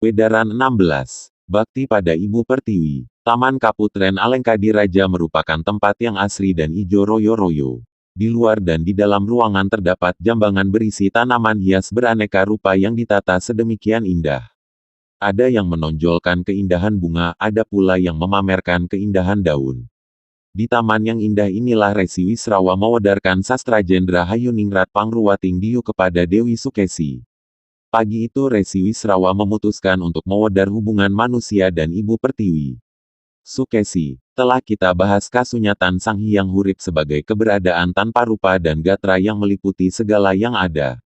Wedaran 16. Bakti pada Ibu Pertiwi. Taman Kaputren Alengkadiraja merupakan tempat yang asri dan ijo royo-royo. Di luar dan di dalam ruangan terdapat jambangan berisi tanaman hias beraneka rupa yang ditata sedemikian indah. Ada yang menonjolkan keindahan bunga, ada pula yang memamerkan keindahan daun. Di taman yang indah inilah Resi Wisrawa mewedarkan sastra Jendra Hayuningrat Pangruwating Diyu kepada Dewi Sukesi. Pagi itu Resi Wisrawa memutuskan untuk mewedar hubungan manusia dan Ibu Pertiwi. Sukesi, telah kita bahas kasunyatan Sang Hyang Hurip sebagai keberadaan tanpa rupa dan gatra yang meliputi segala yang ada.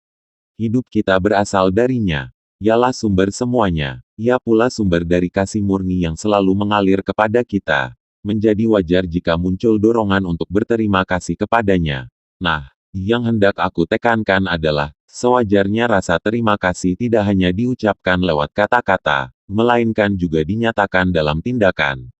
Hidup kita berasal darinya. Ialah sumber semuanya. Ia pula sumber dari kasih murni yang selalu mengalir kepada kita. Menjadi wajar jika muncul dorongan untuk berterima kasih kepadanya. Nah, yang hendak aku tekankan adalah, sewajarnya rasa terima kasih tidak hanya diucapkan lewat kata-kata, melainkan juga dinyatakan dalam tindakan.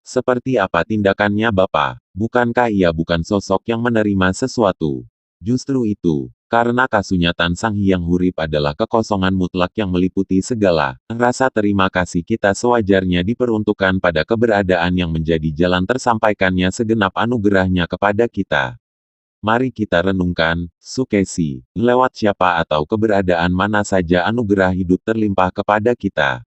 Seperti apa tindakannya Bapak? Bukankah ia bukan sosok yang menerima sesuatu? Justru itu, karena kasunyatan Sang Hyang Hurip adalah kekosongan mutlak yang meliputi segala, rasa terima kasih kita sewajarnya diperuntukkan pada keberadaan yang menjadi jalan tersampaikannya segenap anugerahnya kepada kita. Mari kita renungkan, Sukesi, lewat siapa atau keberadaan mana saja anugerah hidup terlimpah kepada kita.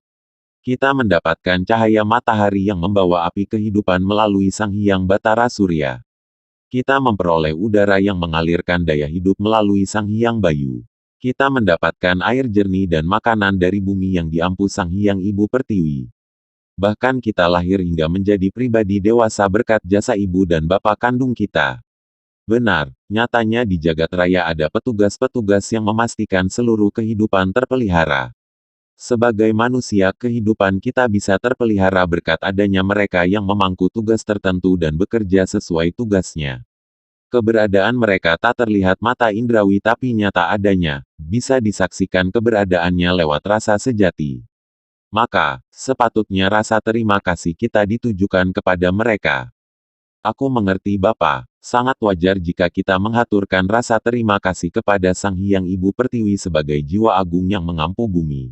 Kita mendapatkan cahaya matahari yang membawa api kehidupan melalui Sang Hyang Batara Surya. Kita memperoleh udara yang mengalirkan daya hidup melalui Sang Hyang Bayu. Kita mendapatkan air jernih dan makanan dari bumi yang diampu Sang Hyang Ibu Pertiwi. Bahkan kita lahir hingga menjadi pribadi dewasa berkat jasa ibu dan bapak kandung kita. Benar, nyatanya di jagat raya ada petugas-petugas yang memastikan seluruh kehidupan terpelihara. Sebagai manusia, kehidupan kita bisa terpelihara berkat adanya mereka yang memangku tugas tertentu dan bekerja sesuai tugasnya. Keberadaan mereka tak terlihat mata indrawi tapi nyata adanya, bisa disaksikan keberadaannya lewat rasa sejati. Maka, sepatutnya rasa terima kasih kita ditujukan kepada mereka. Aku mengerti Bapak, sangat wajar jika kita menghaturkan rasa terima kasih kepada Sang Hyang Ibu Pertiwi sebagai jiwa agung yang mengampu bumi.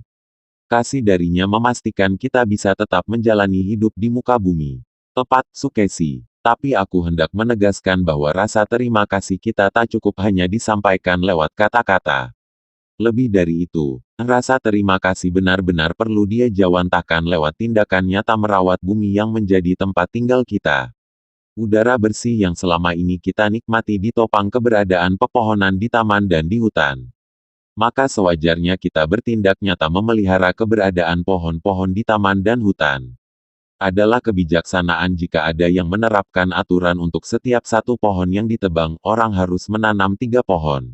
Kasih darinya memastikan kita bisa tetap menjalani hidup di muka bumi. Tepat, Sukesi. Tapi aku hendak menegaskan bahwa rasa terima kasih kita tak cukup hanya disampaikan lewat kata-kata. Lebih dari itu, rasa terima kasih benar-benar perlu dia jawantahkan lewat tindakan nyata merawat bumi yang menjadi tempat tinggal kita. Udara bersih yang selama ini kita nikmati ditopang keberadaan pepohonan di taman dan di hutan. Maka sewajarnya kita bertindak nyata memelihara keberadaan pohon-pohon di taman dan hutan. Adalah kebijaksanaan jika ada yang menerapkan aturan untuk setiap satu pohon yang ditebang, orang harus menanam 3 pohon.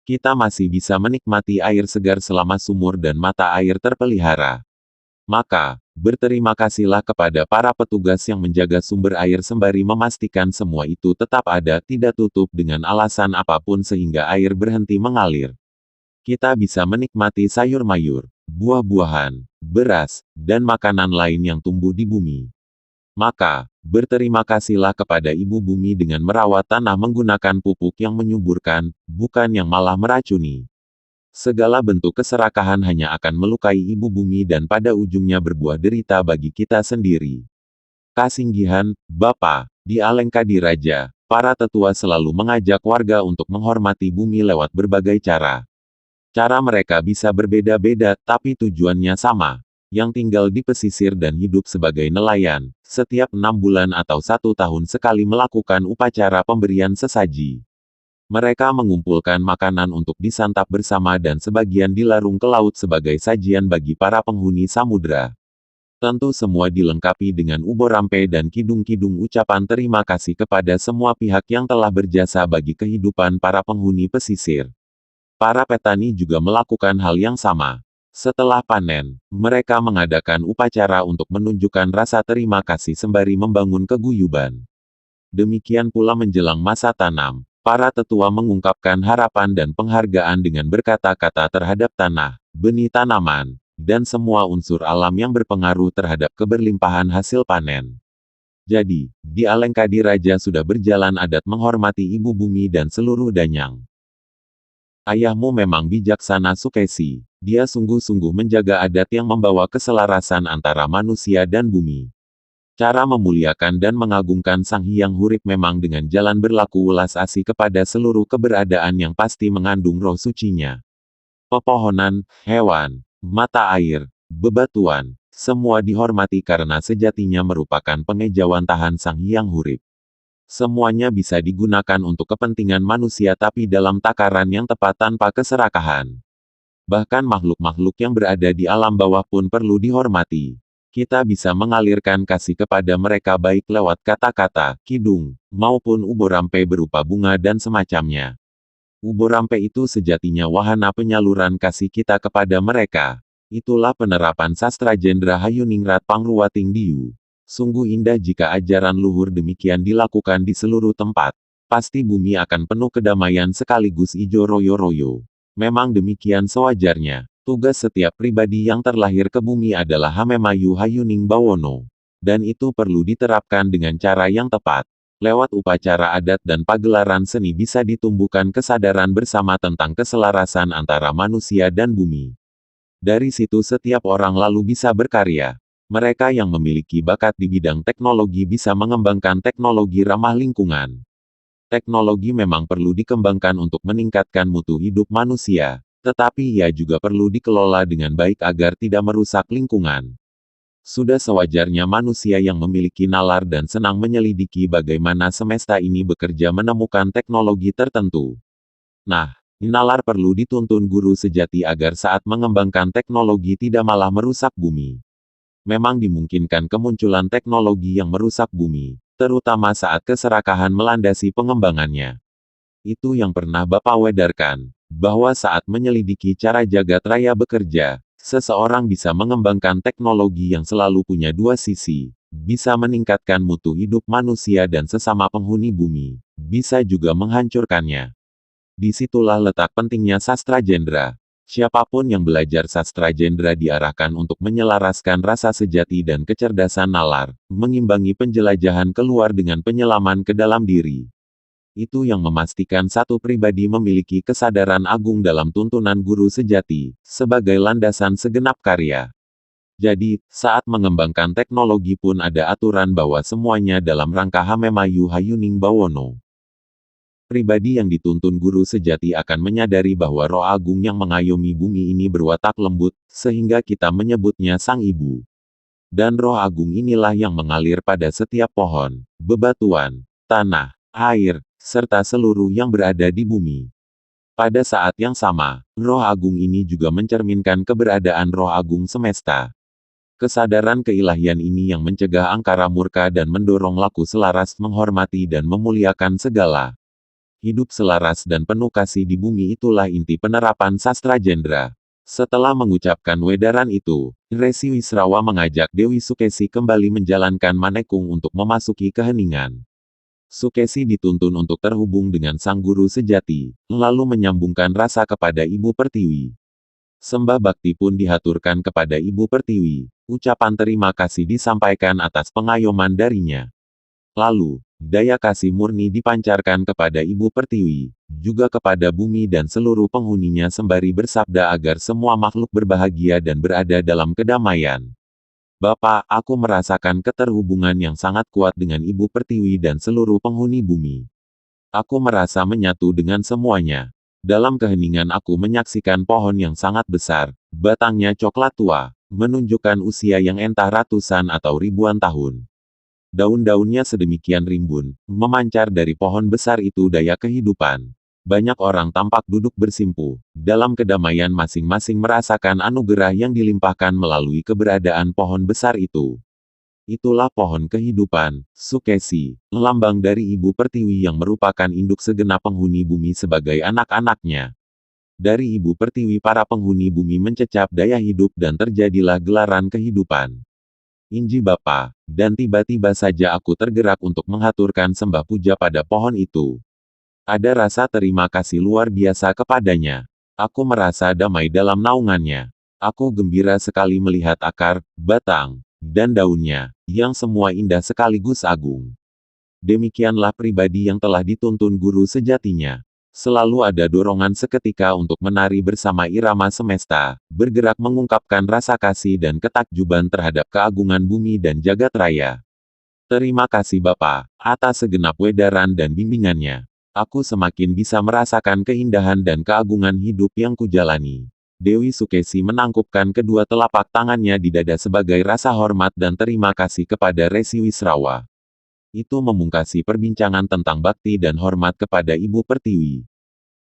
Kita masih bisa menikmati air segar selama sumur dan mata air terpelihara. Maka, berterima kasihlah kepada para petugas yang menjaga sumber air sembari memastikan semua itu tetap ada, tidak tutup dengan alasan apapun sehingga air berhenti mengalir. Kita bisa menikmati sayur mayur, buah-buahan, beras, dan makanan lain yang tumbuh di bumi. Maka, berterima kasihlah kepada Ibu Bumi dengan merawat tanah menggunakan pupuk yang menyuburkan, bukan yang malah meracuni. Segala bentuk keserakahan hanya akan melukai Ibu Bumi dan pada ujungnya berbuah derita bagi kita sendiri. Kasinggihan, Bapa, di Alengkadiraja, para tetua selalu mengajak warga untuk menghormati bumi lewat berbagai cara. Cara mereka bisa berbeda-beda, tapi tujuannya sama. Yang tinggal di pesisir dan hidup sebagai nelayan, setiap 6 bulan atau 1 tahun sekali melakukan upacara pemberian sesaji. Mereka mengumpulkan makanan untuk disantap bersama dan sebagian dilarung ke laut sebagai sajian bagi para penghuni samudra. Tentu semua dilengkapi dengan uborampe dan kidung-kidung ucapan terima kasih kepada semua pihak yang telah berjasa bagi kehidupan para penghuni pesisir. Para petani juga melakukan hal yang sama. Setelah panen, mereka mengadakan upacara untuk menunjukkan rasa terima kasih sembari membangun keguyuban. Demikian pula menjelang masa tanam, para tetua mengungkapkan harapan dan penghargaan dengan berkata-kata terhadap tanah, benih tanaman, dan semua unsur alam yang berpengaruh terhadap keberlimpahan hasil panen. Jadi, di Alengkadiraja sudah berjalan adat menghormati Ibu Bumi dan seluruh danyang. Ayahmu memang bijaksana, Sukesi. Dia sungguh-sungguh menjaga adat yang membawa keselarasan antara manusia dan bumi. Cara memuliakan dan mengagungkan Sang Hyang Hurip memang dengan jalan berlaku welas asih kepada seluruh keberadaan yang pasti mengandung roh sucinya. Pepohonan, hewan, mata air, bebatuan, semua dihormati karena sejatinya merupakan pengejauhan Sang Hyang Hurip. Semuanya bisa digunakan untuk kepentingan manusia tapi dalam takaran yang tepat tanpa keserakahan. Bahkan makhluk-makhluk yang berada di alam bawah pun perlu dihormati. Kita bisa mengalirkan kasih kepada mereka baik lewat kata-kata, kidung, maupun uborampe berupa bunga dan semacamnya. Uborampe itu sejatinya wahana penyaluran kasih kita kepada mereka. Itulah penerapan sastra Jendra Hayuningrat Pangruwating Diyu. Sungguh indah jika ajaran luhur demikian dilakukan di seluruh tempat. Pasti bumi akan penuh kedamaian sekaligus ijo royo-royo. Memang demikian sewajarnya. Tugas setiap pribadi yang terlahir ke bumi adalah Hamemayu Hayuning Bawono. Dan itu perlu diterapkan dengan cara yang tepat. Lewat upacara adat dan pagelaran seni bisa ditumbuhkan kesadaran bersama tentang keselarasan antara manusia dan bumi. Dari situ setiap orang lalu bisa berkarya. Mereka yang memiliki bakat di bidang teknologi bisa mengembangkan teknologi ramah lingkungan. Teknologi memang perlu dikembangkan untuk meningkatkan mutu hidup manusia. Tetapi ia juga perlu dikelola dengan baik agar tidak merusak lingkungan. Sudah sewajarnya manusia yang memiliki nalar dan senang menyelidiki bagaimana semesta ini bekerja menemukan teknologi tertentu. Nah, nalar perlu dituntun guru sejati agar saat mengembangkan teknologi tidak malah merusak bumi. Memang dimungkinkan kemunculan teknologi yang merusak bumi, terutama saat keserakahan melandasi pengembangannya. Itu yang pernah Bapak wedarkan. Bahwa saat menyelidiki cara jagat raya bekerja, seseorang bisa mengembangkan teknologi yang selalu punya dua sisi, bisa meningkatkan mutu hidup manusia dan sesama penghuni bumi, bisa juga menghancurkannya. Disitulah letak pentingnya sastra Jendra. Siapapun yang belajar sastra Jendra diarahkan untuk menyelaraskan rasa sejati dan kecerdasan nalar, mengimbangi penjelajahan keluar dengan penyelaman ke dalam diri. Itu yang memastikan satu pribadi memiliki kesadaran agung dalam tuntunan guru sejati, sebagai landasan segenap karya. Jadi, saat mengembangkan teknologi pun ada aturan bahwa semuanya dalam rangka Hamemayu Hayuning Bawono. Pribadi yang dituntun guru sejati akan menyadari bahwa roh agung yang mengayomi bumi ini berwatak lembut, sehingga kita menyebutnya Sang Ibu. Dan roh agung inilah yang mengalir pada setiap pohon, bebatuan, tanah, air, serta seluruh yang berada di bumi. Pada saat yang sama, roh agung ini juga mencerminkan keberadaan roh agung semesta. Kesadaran keilahian ini yang mencegah angkara murka dan mendorong laku selaras menghormati dan memuliakan segala. Hidup selaras dan penuh kasih di bumi itulah inti penerapan sastra Jendra. Setelah mengucapkan wedaran itu, Resi Wisrawa mengajak Dewi Sukesi kembali menjalankan manekung untuk memasuki keheningan. Sukesi dituntun untuk terhubung dengan sang guru sejati, lalu menyambungkan rasa kepada Ibu Pertiwi. Sembah bakti pun dihaturkan kepada Ibu Pertiwi, ucapan terima kasih disampaikan atas pengayoman darinya. Lalu, daya kasih murni dipancarkan kepada Ibu Pertiwi, juga kepada bumi dan seluruh penghuninya sembari bersabda agar semua makhluk berbahagia dan berada dalam kedamaian. Bapak, aku merasakan keterhubungan yang sangat kuat dengan Ibu Pertiwi dan seluruh penghuni bumi. Aku merasa menyatu dengan semuanya. Dalam keheningan aku menyaksikan pohon yang sangat besar, batangnya coklat tua, menunjukkan usia yang entah ratusan atau ribuan tahun. Daun-daunnya sedemikian rimbun, memancar dari pohon besar itu daya kehidupan. Banyak orang tampak duduk bersimpuh, dalam kedamaian masing-masing merasakan anugerah yang dilimpahkan melalui keberadaan pohon besar itu. Itulah pohon kehidupan, Sukesi, lambang dari Ibu Pertiwi yang merupakan induk segenap penghuni bumi sebagai anak-anaknya. Dari Ibu Pertiwi para penghuni bumi mencecap daya hidup dan terjadilah gelaran kehidupan. Inji Bapa, dan tiba-tiba saja aku tergerak untuk menghaturkan sembah puja pada pohon itu. Ada rasa terima kasih luar biasa kepadanya. Aku merasa damai dalam naungannya. Aku gembira sekali melihat akar, batang, dan daunnya, yang semua indah sekaligus agung. Demikianlah pribadi yang telah dituntun guru sejatinya. Selalu ada dorongan seketika untuk menari bersama irama semesta, bergerak mengungkapkan rasa kasih dan ketakjuban terhadap keagungan bumi dan jagat raya. Terima kasih Bapa, atas segenap wedaran dan bimbingannya. Aku semakin bisa merasakan keindahan dan keagungan hidup yang kujalani. Dewi Sukesi menangkupkan kedua telapak tangannya di dada sebagai rasa hormat dan terima kasih kepada Resi Wisrawa. Itu memungkasi perbincangan tentang bakti dan hormat kepada Ibu Pertiwi.